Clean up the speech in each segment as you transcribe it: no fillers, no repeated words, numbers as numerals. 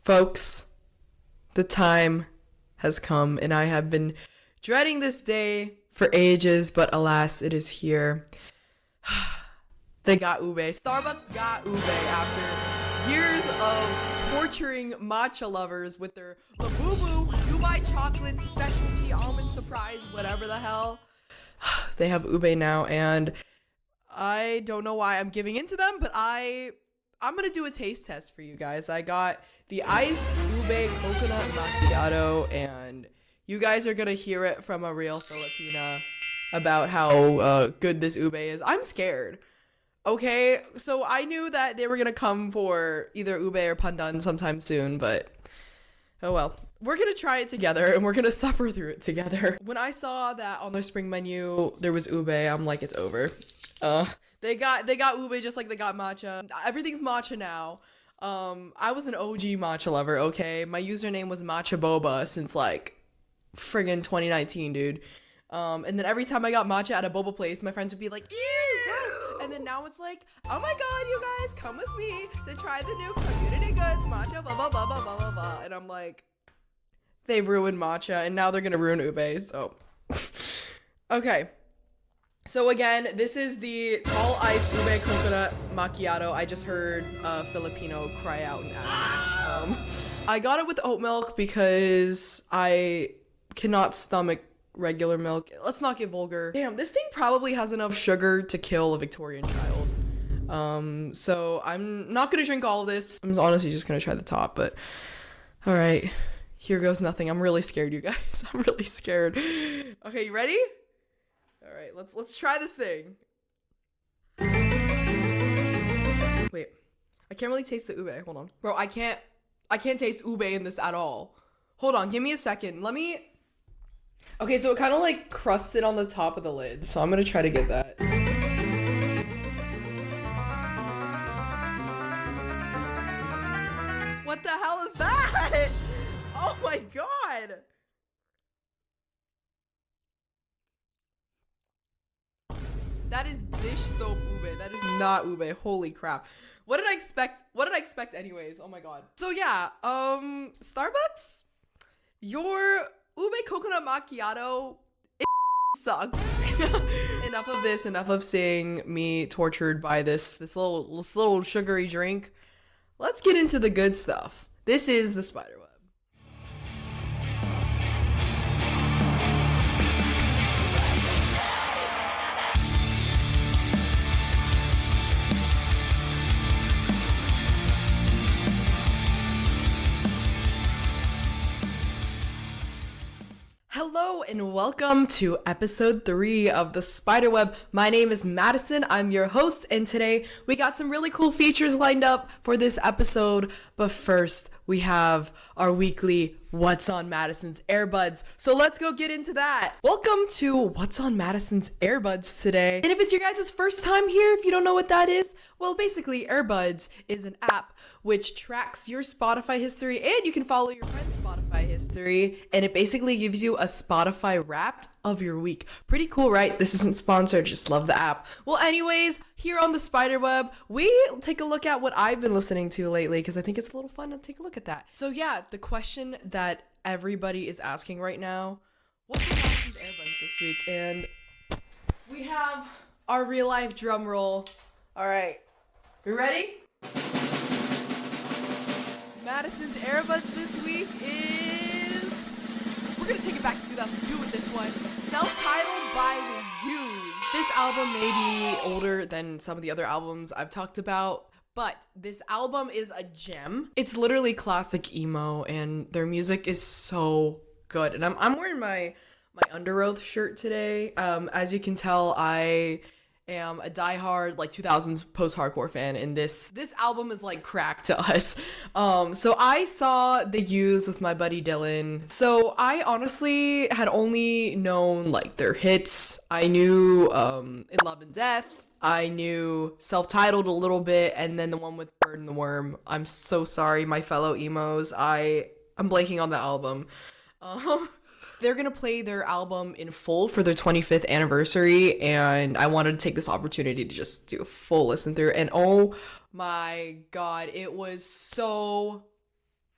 Folks, the time has come, and I have been dreading this day for ages, but alas, it is here. They got ube. Starbucks got ube after years of torturing matcha lovers with their Labubu Dubai chocolate specialty almond surprise, whatever the hell. They have ube now, and I don't know why I'm giving in to them, but I'm gonna do a taste test for you guys. I got the iced ube coconut macchiato, and you guys are gonna hear it from a real Filipina about how good this ube is. I'm scared. Okay, so I knew that they were gonna come for either ube or pandan sometime soon, but oh well. We're gonna try it together, and we're gonna suffer through it together. When I saw that on their spring menu there was ube, I'm like, it's over. They got ube just like they got matcha. Everything's matcha now. I was an OG matcha lover, okay? My username was matcha boba since like friggin' 2019, dude. And then every time I got matcha at a boba place, my friends would be like, ew, gross. And then now it's like, oh my god, you guys, come with me to try the new Community Goods matcha, blah, blah, blah, blah, blah, blah, blah. And I'm like, they ruined matcha, and now they're gonna ruin ube, so. Okay. So again, this is the tall iced ube coconut macchiato. I just heard a Filipino cry out in agony. I got it with oat milk because I cannot stomach regular milk. Let's not get vulgar. Damn, this thing probably has enough sugar to kill a Victorian child. So I'm not gonna drink all of this. I'm honestly just gonna try the top, but all right, here goes nothing. I'm really scared, you guys. I'm really scared. Okay, you ready? All right, let's try this thing. Wait, I can't really taste the ube. Hold on, bro. I can't taste ube in this at all. Hold on, give me a second. Let me. Okay, so it kind of like crusted on the top of the lid, so I'm gonna try to get that. What the hell is that? Oh my god! That is dish soap ube. That is not ube. Holy crap. What did I expect? What did I expect anyways? Oh my god. So yeah, Starbucks, your ube coconut macchiato, it sucks. Enough of this. Enough of seeing me tortured by this little sugary drink. Let's get into the good stuff. This is the Spiderweb. Hello and welcome to episode 3 of the Spiderweb. My name is Madison, I'm your host, and today we got some really cool features lined up for this episode. But first, we have our weekly What's on Madison's Earbuds. So let's go get into that. Welcome to What's on Madison's Earbuds today. And if it's your guys' first time here, if you don't know what that is, well, basically Earbuds is an app which tracks your Spotify history, and you can follow your friend's Spotify history, and it basically gives you a Spotify Wrapped of your week. Pretty cool, right? This isn't sponsored, just love the app. Well, anyways, here on the Spiderweb, we take a look at what I've been listening to lately, because I think it's a little fun to take a look at that. So yeah, the question that everybody is asking right now, what's on Madison's Earbuds this week? And we have our real life drum roll. All right, you ready? Madison's Earbuds this week is, we're gonna take it back to 2002 with this one. Self-titled by The Used. This album may be older than some of the other albums I've talked about, but this album is a gem. It's literally classic emo, and their music is so good. And I'm wearing my Under Oath shirt today. As you can tell, I am a diehard like 2000s post-hardcore fan, and this album is like crack to us. So I saw The Used with my buddy Dylan. So I honestly had only known like their hits. I knew In Love and Death. I knew Self-Titled a little bit, and then the one with Bird and the Worm. I'm so sorry, my fellow emos. I'm blanking on the album. They're gonna play their album in full for their 25th anniversary, and I wanted to take this opportunity to just do a full listen through. And oh my god, it was so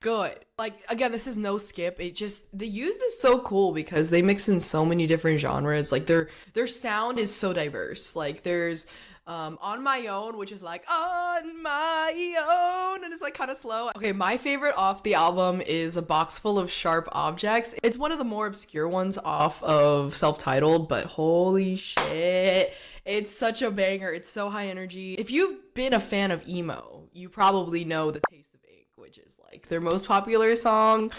good. Like, again, this is no skip. It just, they use this so cool because they mix in so many different genres. Like, their sound is so diverse. Like, there's On My Own, which is like On My Own, and it's like kind of slow. Okay, my favorite off the album is A Box Full of Sharp Objects. It's one of the more obscure ones off of Self-Titled, but holy shit, it's such a banger. It's so high energy. If you've been a fan of emo, you probably know The Taste of Ink, which is like their most popular song.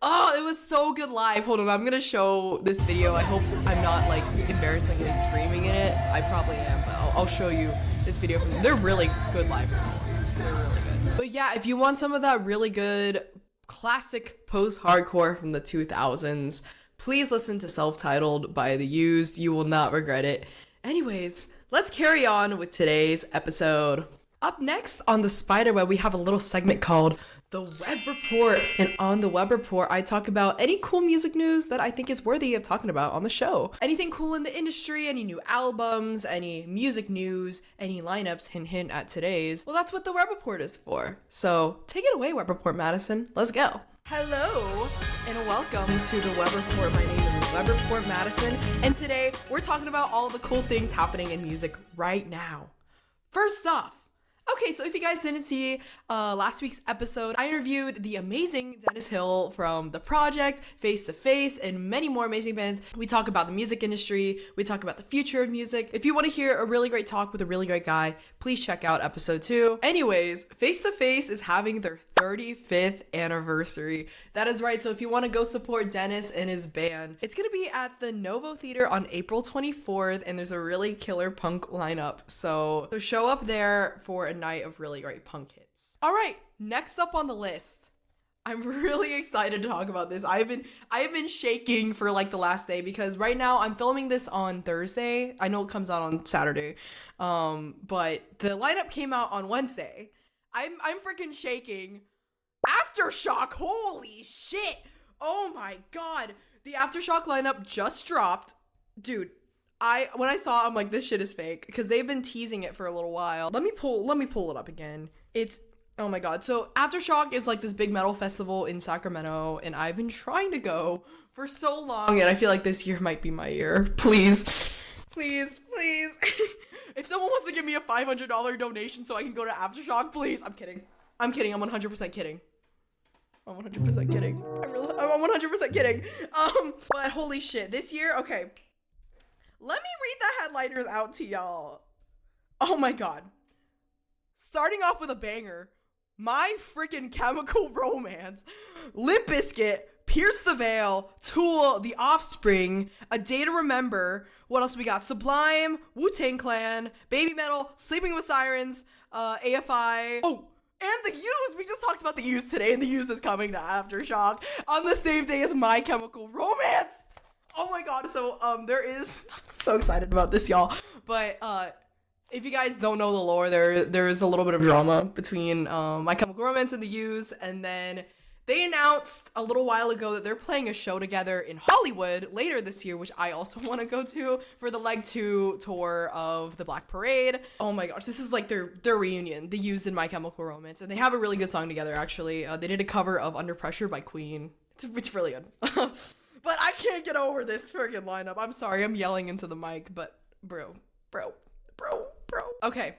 Oh, it was so good live. Hold on, I'm gonna show this video. I hope I'm not like embarrassingly screaming in it. I probably am, but I'll show you this video from them. They're really good live performers. They're really good. But yeah, if you want some of that really good classic post-hardcore from the 2000s, please listen to Self-Titled by The Used. You will not regret it. Anyways, let's carry on with today's episode. Up next on the Spiderweb, we have a little segment called The Web Report. And on the Web Report, I talk about any cool music news that I think is worthy of talking about on the show. Anything cool in the industry, any new albums, any music news, any lineups, hint hint at today's. Well, that's what the Web Report is for. So take it away, Web Report Madison. Let's go. Hello and welcome to the Web Report. My name is Web Report Madison, and today we're talking about all the cool things happening in music right now. First off, okay, so if you guys didn't see last week's episode, I interviewed the amazing Dennis Hill from The Project, Face to Face, and many more amazing bands. We talk about the music industry, we talk about the future of music. If you want to hear a really great talk with a really great guy, please check out episode 2. Anyways, Face to Face is having their 35th anniversary. That is right, so if you want to go support Dennis and his band, it's going to be at the Novo Theater on April 24th, and there's a really killer punk lineup. So show up there for a night of really great punk hits. All right, next up on the list. I'm really excited to talk about this. I've been shaking for like the last day because right now I'm filming this on Thursday. I know it comes out on Saturday. But the lineup came out on Wednesday. I'm freaking shaking. Aftershock, holy shit. Oh my god. The Aftershock lineup just dropped. Dude, when I saw it, I'm like, this shit is fake because they've been teasing it for a little while. Let me pull it up again. It's, oh my god. So Aftershock is like this big metal festival in Sacramento, and I've been trying to go for so long, and I feel like this year might be my year. Please. If someone wants to give me a $500 donation so I can go to Aftershock, please. I'm kidding. I'm 100% kidding. I'm 100% kidding. I'm 100% kidding. But holy shit, this year, okay. Let me read the headliners out to y'all. Oh my god. Starting off with a banger. My freaking Chemical Romance. Limp Bizkit. Pierce the Veil. Tool. The Offspring. A Day to Remember. What else we got? Sublime. Wu-Tang Clan. Baby Metal. Sleeping with Sirens. AFI. Oh, and The Used. We just talked about The Used today, and The Used is coming to Aftershock on the same day as My Chemical Romance. Oh my god, so there is, I'm so excited about this, y'all. But if you guys don't know the lore, there is a little bit of drama between My Chemical Romance and The Used, and then they announced a little while ago that they're playing a show together in Hollywood later this year, which I also want to go to for the Leg 2 tour of the Black Parade. Oh my gosh, this is like their reunion, The Used and My Chemical Romance, and they have a really good song together, actually. They did a cover of Under Pressure by Queen. It's really good. But I can't get over this freaking lineup. I'm sorry, I'm yelling into the mic, but bro. Okay,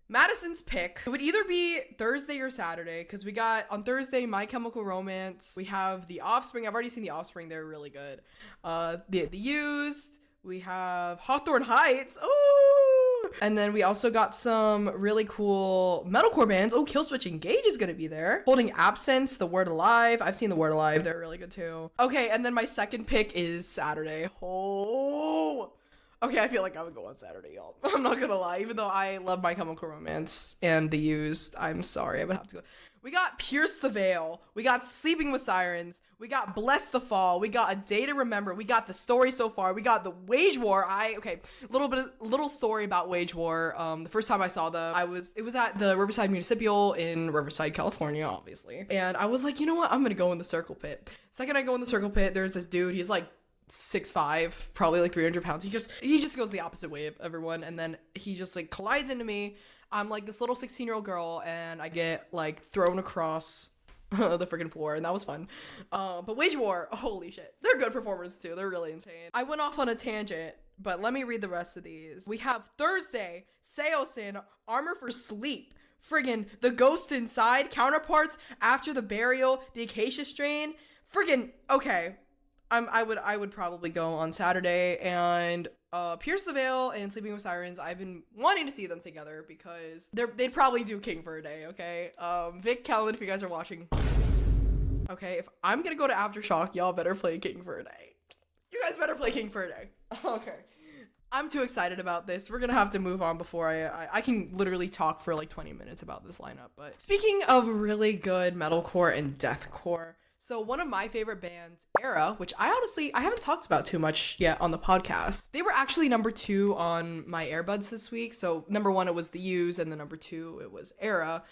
Madison's pick. It would either be Thursday or Saturday, because we got, on Thursday, My Chemical Romance. We have The Offspring. I've already seen The Offspring. They're really good. The Used. We have Hawthorne Heights. Ooh! And then we also got some really cool metalcore bands. Oh, Killswitch Engage is gonna be there. Holding Absence, The Word Alive. I've seen The Word Alive. They're really good too. Okay, and then my second pick is Saturday. Oh! Okay, I feel like I would go on Saturday, y'all. I'm not gonna lie. Even though I love My Chemical Romance and The Used, I'm sorry, I would have to go. We got Pierce the Veil. We got Sleeping with Sirens. We got Bless the Fall. We got A Day to Remember. We got The Story So Far. We got The Wage War. Little story about Wage War. The first time I saw them, it was at the Riverside Municipal in Riverside, California, obviously. And I was like, you know what? I'm gonna go in the circle pit. Second I go in the circle pit, there's this dude. He's like 6'5", probably like 300 pounds. He just goes the opposite way of everyone, and then he just like collides into me. I'm like this little 16-year-old girl, and I get like thrown across the freaking floor, and that was fun. But Wage War, holy shit. They're good performers too. They're really insane. I went off on a tangent, but let me read the rest of these. We have Thursday, Seosin, Armor for Sleep, friggin' The Ghost Inside, Counterparts, After the Burial, The Acacia Strain. Friggin', okay. I would probably go on Saturday, and Pierce the Veil and Sleeping with Sirens, I've been wanting to see them together because they'd probably do King for a Day, okay? Vic, Callan, if you guys are watching. Okay, if I'm gonna go to Aftershock, y'all better play King for a Day. You guys better play King for a Day. Okay. I'm too excited about this. We're gonna have to move on before I can literally talk for like 20 minutes about this lineup. But speaking of really good metalcore and deathcore, so one of my favorite bands, Era, which I haven't talked about too much yet on the podcast. They were actually number 2 on my earbuds this week. So number 1, it was The Used, and then number 2, it was Era.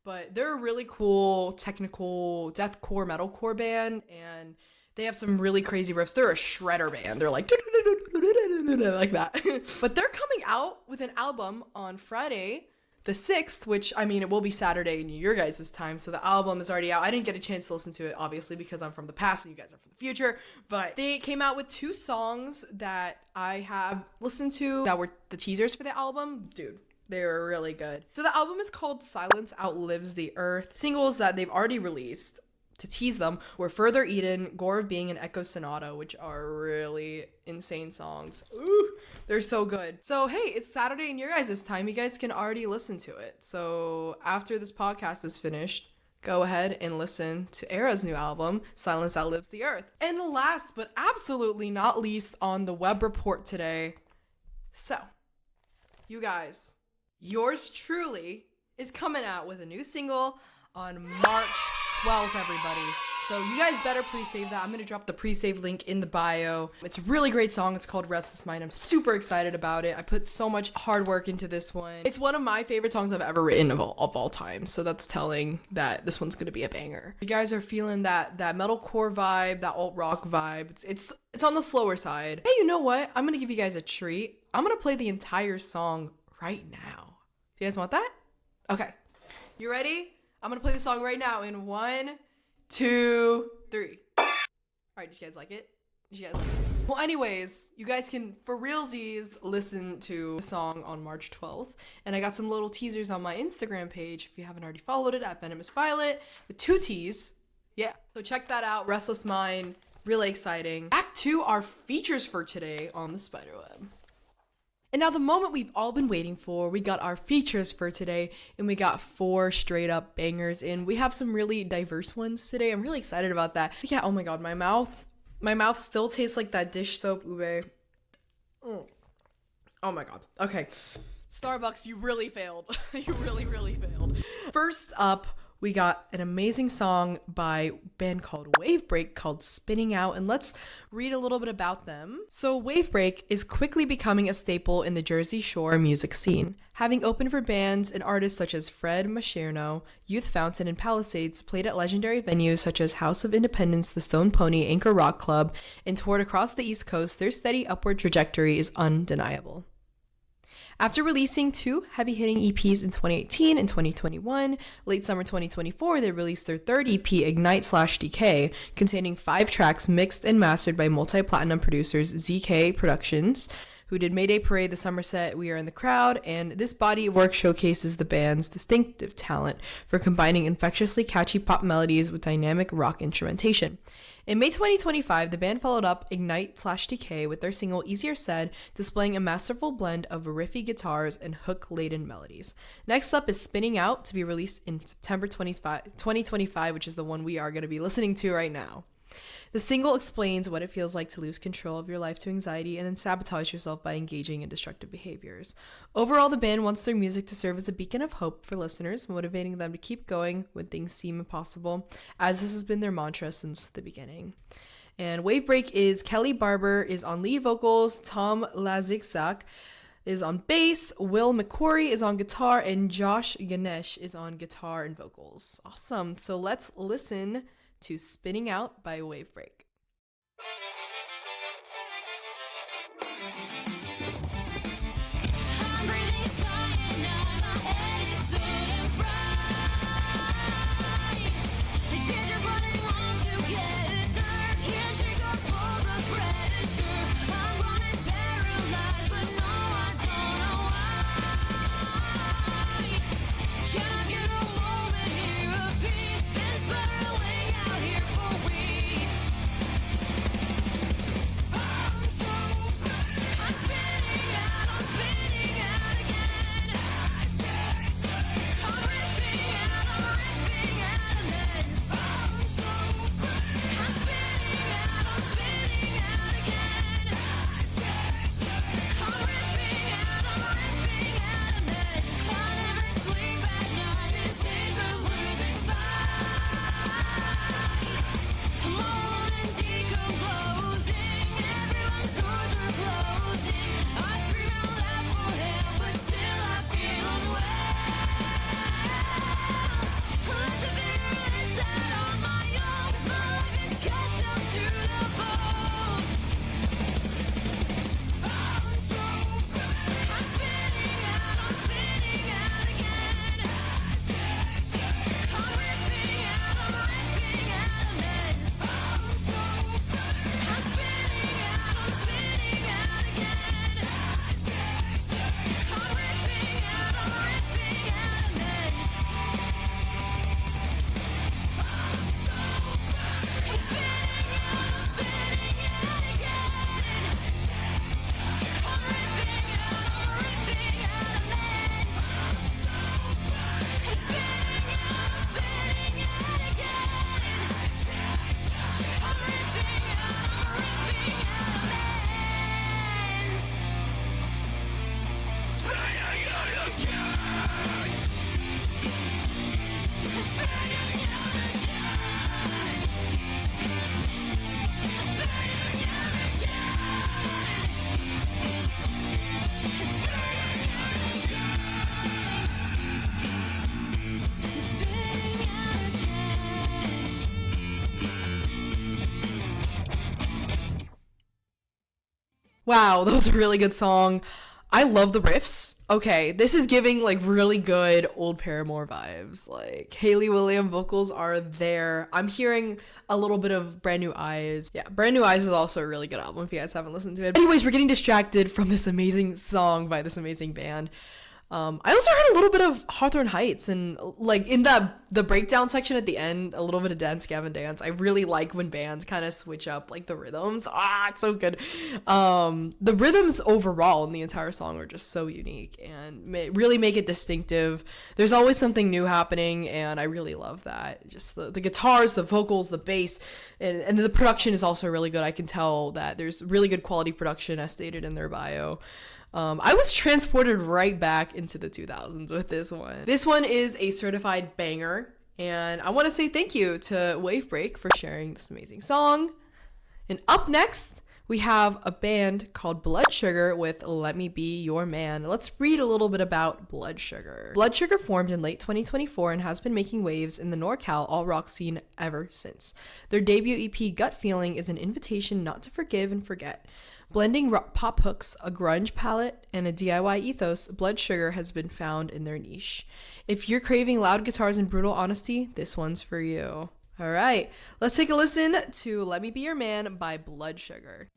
But they're a really cool, technical, deathcore, metalcore band, and they have some really crazy riffs. They're a shredder band. They're like, like that. But they're coming out with an album on Friday, the 6th, which, I mean, it will be Saturday in your guys' time, so the album is already out. I didn't get a chance to listen to it, obviously, because I'm from the past and you guys are from the future, but they came out with 2 songs that I have listened to that were the teasers for the album. Dude, they were really good. So the album is called Silence Outlives the Earth. Singles that they've already released to tease them were Further Eden, Gore of Being, and Echo Sonata, which are really insane songs. Ooh, they're so good. So hey, it's Saturday in your guys' time. You guys can already listen to it. So after this podcast is finished, go ahead and listen to Era's new album, Silence Outlives the Earth. And last but absolutely not least on the web report today, so you guys, yours truly is coming out with a new single on March 12th, everybody. So you guys better pre-save that. I'm going to drop the pre-save link in the bio. It's a really great song. It's called Restless Mind. I'm super excited about it. I put so much hard work into this one. It's one of my favorite songs I've ever written of all time. So that's telling that this one's going to be a banger. You guys are feeling that metalcore vibe, that alt rock vibe. It's on the slower side. Hey, you know what? I'm going to give you guys a treat. I'm going to play the entire song right now. Do you guys want that? Okay. You ready? I'm going to play the song right now in 1, 2, 3. All right, did you guys like it? Did you guys like it? Well, anyways, you guys can, for realsies, listen to the song on March 12th. And I got some little teasers on my Instagram page, if you haven't already followed it, at Venomous Violet, with 2 T's. Yeah, so check that out. Restless Mind, really exciting. Back to our features for today on the Spiderweb. And now the moment we've all been waiting for, we got our features for today, and we got 4 straight up bangers in. We have some really diverse ones today. I'm really excited about that. Yeah, oh my god, my mouth still tastes like that dish soap ube. Oh my god. Okay. Starbucks, you really failed. You really failed. First up, we got an amazing song by a band called Wavebreak called Spinning Out, and let's read a little bit about them. So Wavebreak is quickly becoming a staple in the Jersey Shore music scene, having opened for bands and artists such as Fred Mascherno, Youth Fountain, and Palisades, played at legendary venues such as House of Independence, the Stone Pony, Anchor Rock Club, and toured across the East Coast. Their steady upward trajectory is undeniable. After releasing 2 heavy-hitting EPs in 2018 and 2021, late summer 2024, they released their 3rd EP, Ignite/Decay, containing 5 tracks mixed and mastered by multi-platinum producers ZK Productions, who did Mayday Parade, The Somerset, We Are in the Crowd, and this body of work showcases the band's distinctive talent for combining infectiously catchy pop melodies with dynamic rock instrumentation. In May 2025, the band followed up Ignite/Decay with their single Easier Said, displaying a masterful blend of riffy guitars and hook-laden melodies. Next up is Spinning Out, to be released in September 2025, which is the one we are going to be listening to right now. The single explains what it feels like to lose control of your life to anxiety and then sabotage yourself by engaging in destructive behaviors. Overall, the band wants their music to serve as a beacon of hope for listeners, motivating them to keep going when things seem impossible, as this has been their mantra since the beginning. And Wavebreak is Kelly Barber is on lead vocals, Tom Lazigzak is on bass, Will McQuarrie is on guitar, and Josh Ganesh is on guitar and vocals. Awesome. So let's listen to Spinning Out by Wavebreak. I'm breathing fire now, my head is sort of right. Wow, that was a really good song. I love the riffs. Okay, this is giving like really good old Paramore vibes. Like Hayley Williams vocals are there. I'm hearing a little bit of Brand New Eyes. Yeah, Brand New Eyes is also a really good album if you guys haven't listened to it. Anyways, we're getting distracted from this amazing song by this amazing band. I also heard a little bit of Hawthorne Heights, and like in the breakdown section at the end, a little bit of Dance Gavin Dance. I really like when bands kind of switch up like the rhythms. It's so good. The rhythms overall in the entire song are just so unique and really make it distinctive. There's always something new happening, and I really love that. Just the guitars, the vocals, the bass, and the production is also really good. I can tell that there's really good quality production as stated in their bio. I was transported right back into the 2000s with this one. This one is a certified banger, and I want to say thank you to Wavebreak for sharing this amazing song. And up next, we have a band called Blood Sugar with Let Me Be Your Man. Let's read a little bit about Blood Sugar. Blood Sugar formed in late 2024 and has been making waves in the NorCal alt-rock scene ever since. Their debut EP, Gut Feeling, is an invitation not to forgive and forget. Blending rock pop hooks, a grunge palette, and a DIY ethos, Blood Sugar has been found in their niche. If you're craving loud guitars and brutal honesty, this one's for you. All right, let's take a listen to Let Me Be Your Man by Blood Sugar.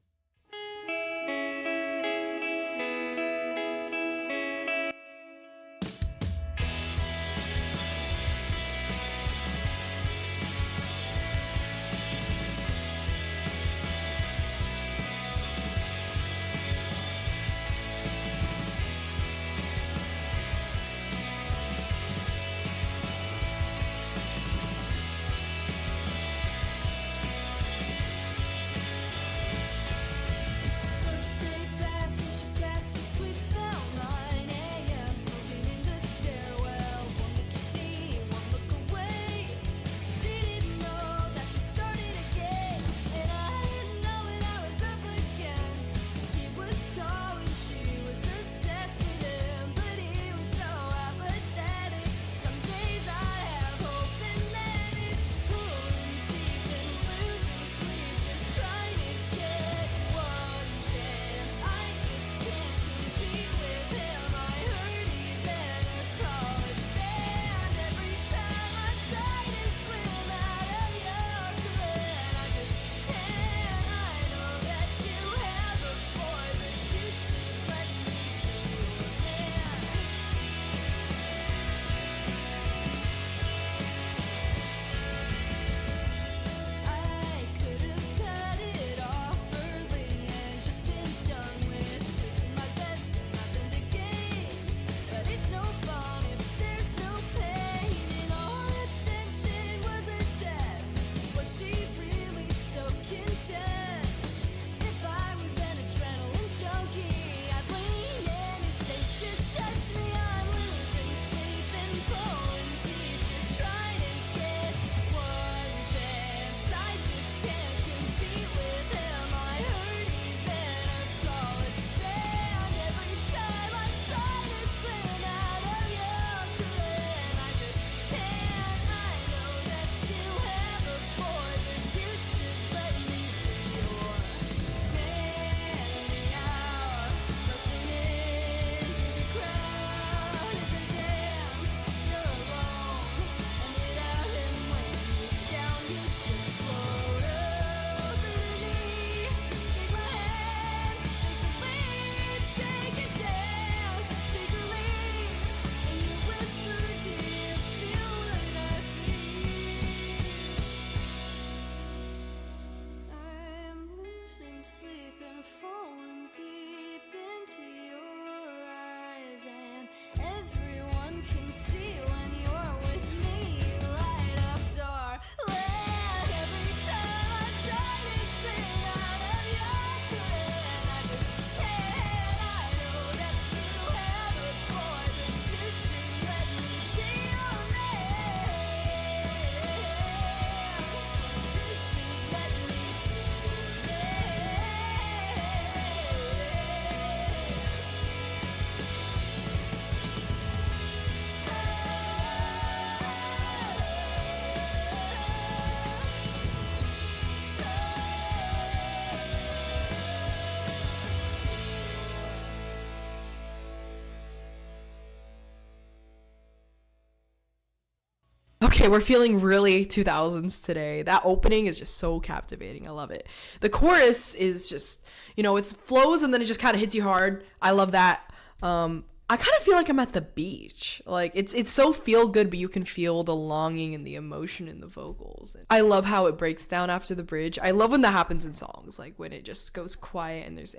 Okay, we're feeling really 2000s today. That opening is just so captivating. I love it. The chorus is just, it flows and then it just kind of hits you hard. I love that. I kind of feel like I'm at the beach. Like it's so feel good, but you can feel the longing and the emotion in the vocals. I love how it breaks down after the bridge. I love when that happens in songs, like when it just goes quiet and there's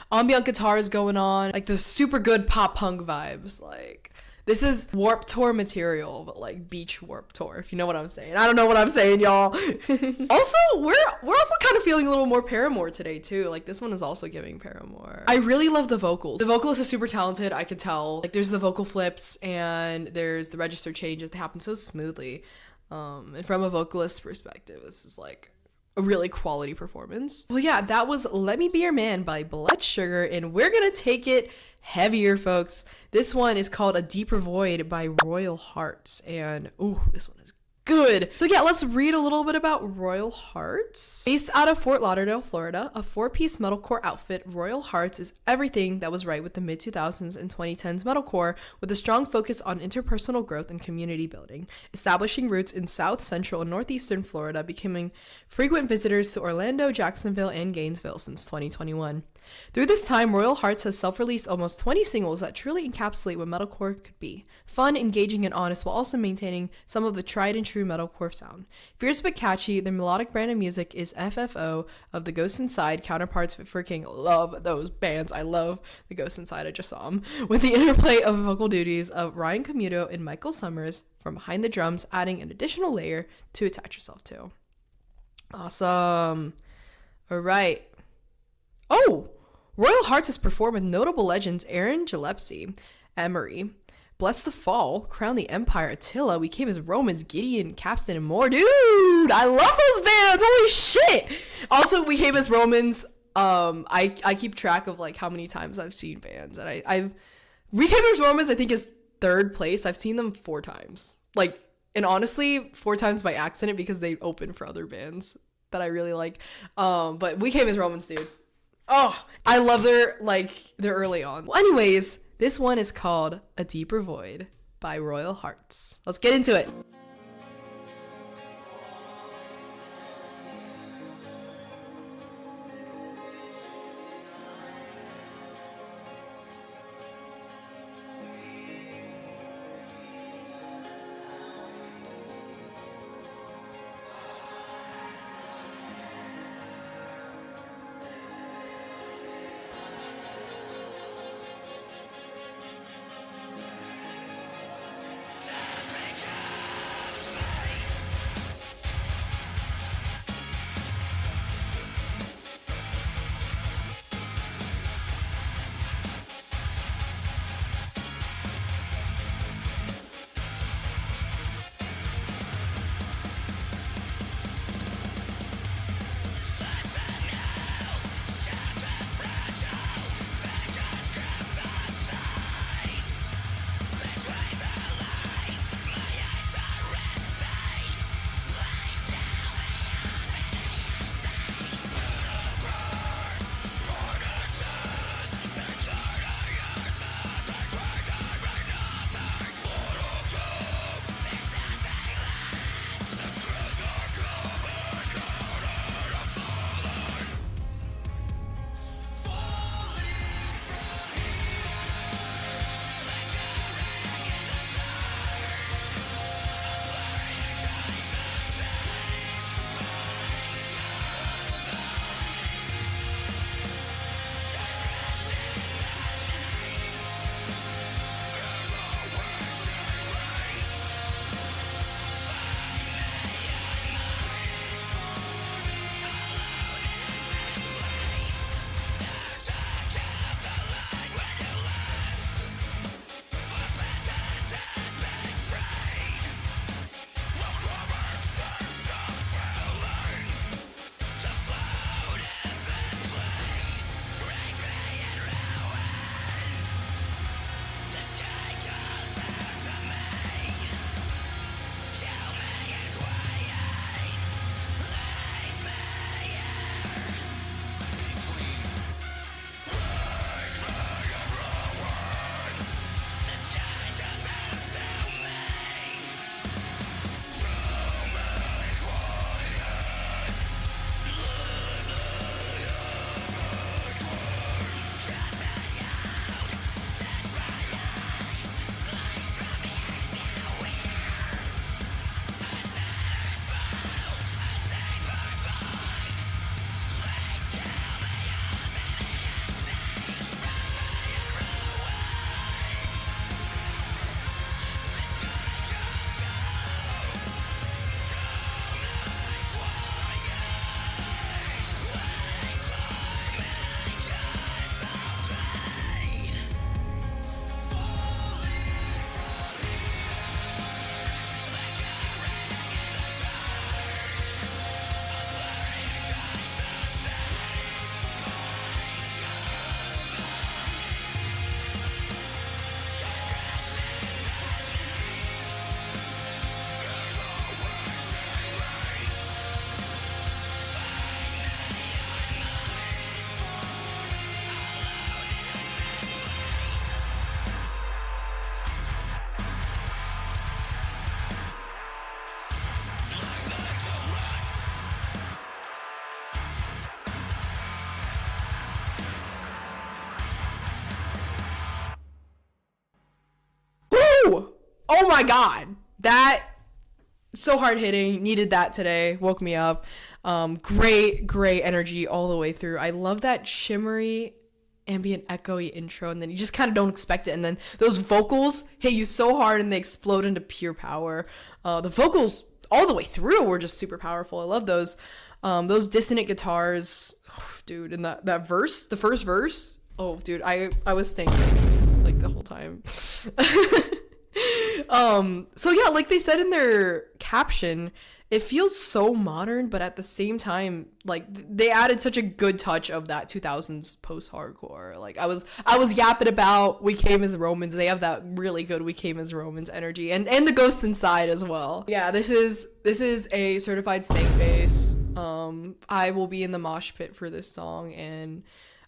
ambient guitars going on, like the super good pop punk vibes. Like this is Warped Tour material, but like beach Warped Tour, if you know what I'm saying. I don't know what I'm saying, y'all. Also, we're also kind of feeling a little more Paramore today too. Like this one is also giving Paramore. I really love the vocals. The vocalist is super talented, I could tell. Like there's the vocal flips and there's the register changes. They happen so smoothly. And from a vocalist perspective, this is like a really quality performance. Well, yeah, that was Let Me Be Your Man by Blood Sugar, and we're gonna take it heavier, folks. This one is called A Deeper Void by Royal Hearts, and ooh, this one is good. So yeah, let's read a little bit about Royal Hearts. Based out of Fort Lauderdale, Florida, a 4-piece metalcore outfit, Royal Hearts is everything that was right with the mid-2000s and 2010s metalcore, with a strong focus on interpersonal growth and community building, establishing roots in South, Central, and Northeastern Florida, becoming frequent visitors to Orlando, Jacksonville, and Gainesville since 2021. Through this time, Royal Hearts has self-released almost 20 singles that truly encapsulate what metalcore could be. Fun, engaging, and honest, while also maintaining some of the tried and true metalcore sound. Fierce but catchy, their melodic brand of music is FFO of the Ghost Inside counterparts, but freaking love those bands. I love the Ghost Inside, I just saw them. With the interplay of vocal duties of Ryan Camuto and Michael Summers from behind the drums, adding an additional layer to attach yourself to. Awesome. All right. Oh! Royal Hearts has performed with notable legends Aaron Gillespie, Emery, Bless the Fall, Crown the Empire, Attila, We Came as Romans, Gideon, Capstan, and more. Dude, I love those bands. Holy shit. Also, We Came as Romans. I keep track of like how many times I've seen bands, and I've We Came as Romans, I think, is third place. I've seen them 4 times. Like, and honestly, 4 times by accident because they open for other bands that I really like. But We Came as Romans, dude. Oh, I love their early on. Well, anyways, this one is called A Deeper Void by Royal Hearts. Let's get into it. my god, that so hard hitting. Needed that today. Woke me up. Great energy all the way through. I love that shimmery ambient echoey intro, and then you just kind of don't expect it, and then those vocals hit you so hard and they explode into pure power. The vocals all the way through were just super powerful. I love those dissonant guitars, dude, and that verse, the first verse, oh dude, I was staying crazy like the whole time. So yeah, like they said in their caption, it feels so modern, but at the same time, like they added such a good touch of that 2000s post-hardcore. Like I was yapping about We Came as Romans. They have that really good We Came as Romans energy, and the Ghost Inside as well. Yeah, this is a certified stank face. I will be in the mosh pit for this song, and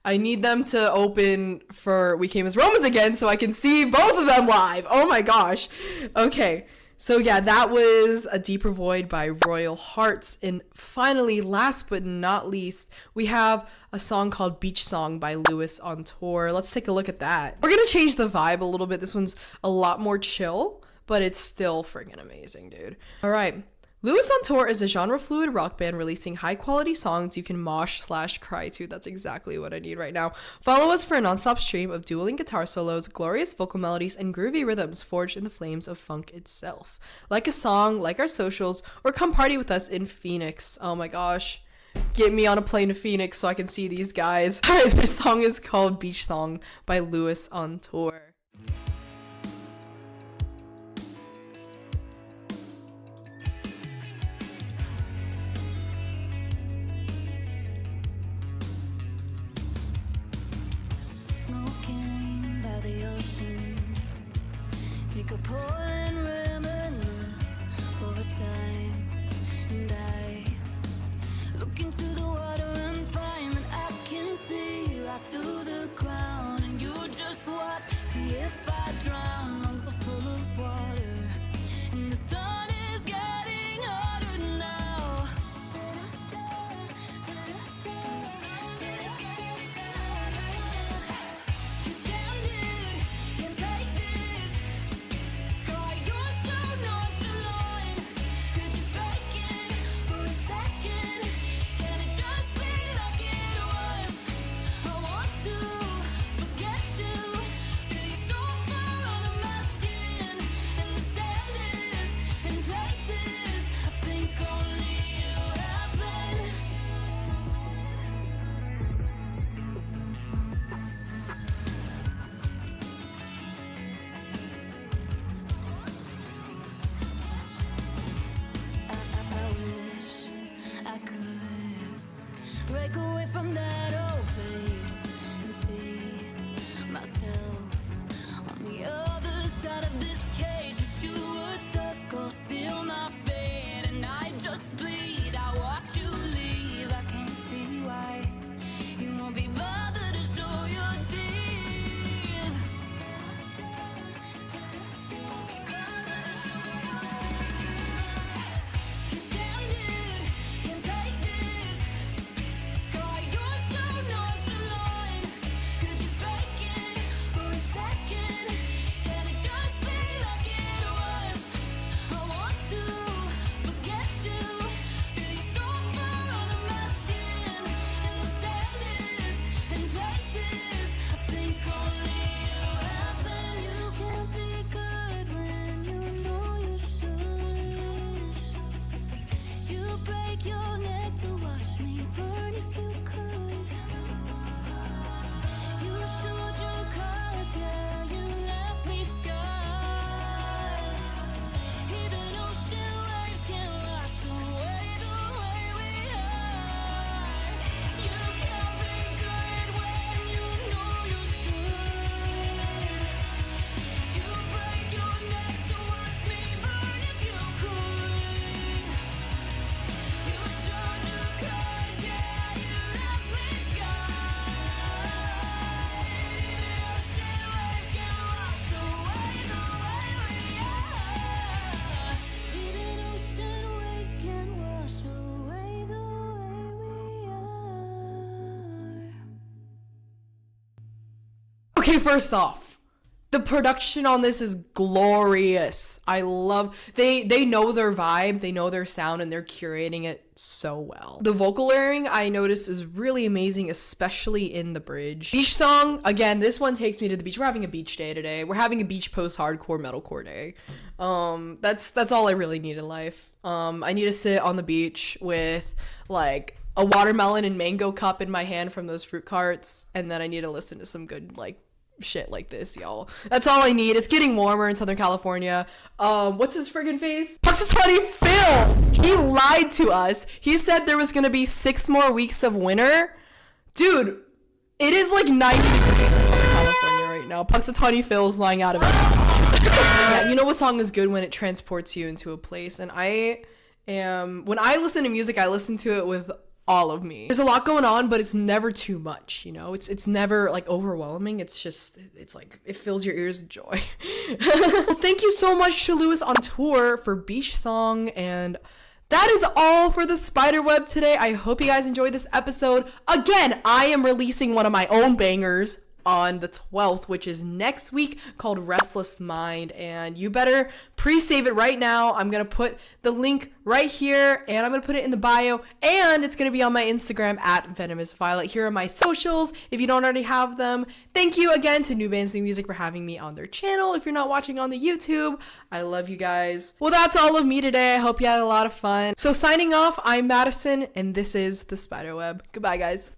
I need them to open for We Came as Romans again so I can see both of them live. Oh my gosh. Okay. So yeah, that was A Deeper Void by Royal Hearts. And finally, last but not least, we have a song called Beach Song by Lewis on Tour. Let's take a look at that. We're gonna change the vibe a little bit. This one's a lot more chill, but it's still friggin' amazing, dude. All right. Lewis on Tour is a genre-fluid rock band releasing high-quality songs you can mosh/cry to. That's exactly what I need right now. Follow us for a non-stop stream of dueling guitar solos, glorious vocal melodies, and groovy rhythms forged in the flames of funk itself. Like a song, like our socials, or come party with us in Phoenix. Oh my gosh. Get me on a plane to Phoenix so I can see these guys. Alright, this song is called Beach Song by Lewis on Tour. Take a pour and reminisce for a time, and I look into the water and find that I can see right to the ground, and you just watch, see if I drown. Lungs are full of water, and the sun is getting hotter now. Can't stand it, can't take this. God, you're so nonchalant. Could you fake it for a second? Can it just be like it was? I want to forget you. Feel you so far under my skin, and the sand is in places I think only you have been. I wish I could break away from that old place and see myself on the other side of this cage. But you would circle, seal my fate, and I just bleed. I watch you leave. I can't see why you won't be bothered to show your teeth. Can't stand it, can't take this. God, you're so nonchalant. Could you fake it for a second? Can it just be like it was? I want to forget you. Feel you so far under my skin, and the sand is in places I think only you have been. You can't be good when you know you should. You break your neck to watch me burn if you could. You showed your cards, yeah, you left me scarred. Even ocean waves can't wash away the way we are. You can't be good when you know you should. You break your neck to watch me burn if you could. You showed your cards, yeah, you left me scarred. Even ocean waves can't wash away the way we are. Even ocean waves can't wash away the way we are. Okay, first off, The production on this is glorious. I love they know their vibe, they know their sound, and they're curating it so well. The vocal layering I noticed is really amazing, especially in the bridge. Beach song, again, this one takes me to the beach. We're having a beach day today. We're having a beach post-hardcore metalcore day. That's all I really need in life. I need to sit on the beach with like a watermelon and mango cup in my hand from those fruit carts, and then I need to listen to some good like shit like this, y'all. That's all I need. It's getting warmer in Southern California. What's his friggin' face? Punxsutawney Phil! He lied to us. He said there was gonna be 6 more weeks of winter. Dude, it is like 90 degrees in Southern California right now. Punxsutawney Phil's lying out of it. Yeah, you know what song is good when it transports you into a place, and when I listen to music, I listen to it with all of me. There's a lot going on, but it's never too much, you know? It's never like overwhelming. It's like it fills your ears with joy. Well, thank you so much to Lewis on tour for Beach Song, and that is all for the Spiderweb today. I hope you guys enjoyed this episode. Again, I am releasing one of my own bangers on the 12th, which is next week, called Restless Mind, and you better pre-save it right now. I'm gonna put the link right here, and I'm gonna put it in the bio, and it's gonna be on my Instagram at Venomous Violet. Here are my socials if you don't already have them. Thank you again to New Bands New Music for having me on their channel. If you're not watching on the YouTube, I love you guys. Well, that's all of me today. I hope you had a lot of fun. So signing off, I'm Madison, and this is the Spiderweb. Goodbye, guys.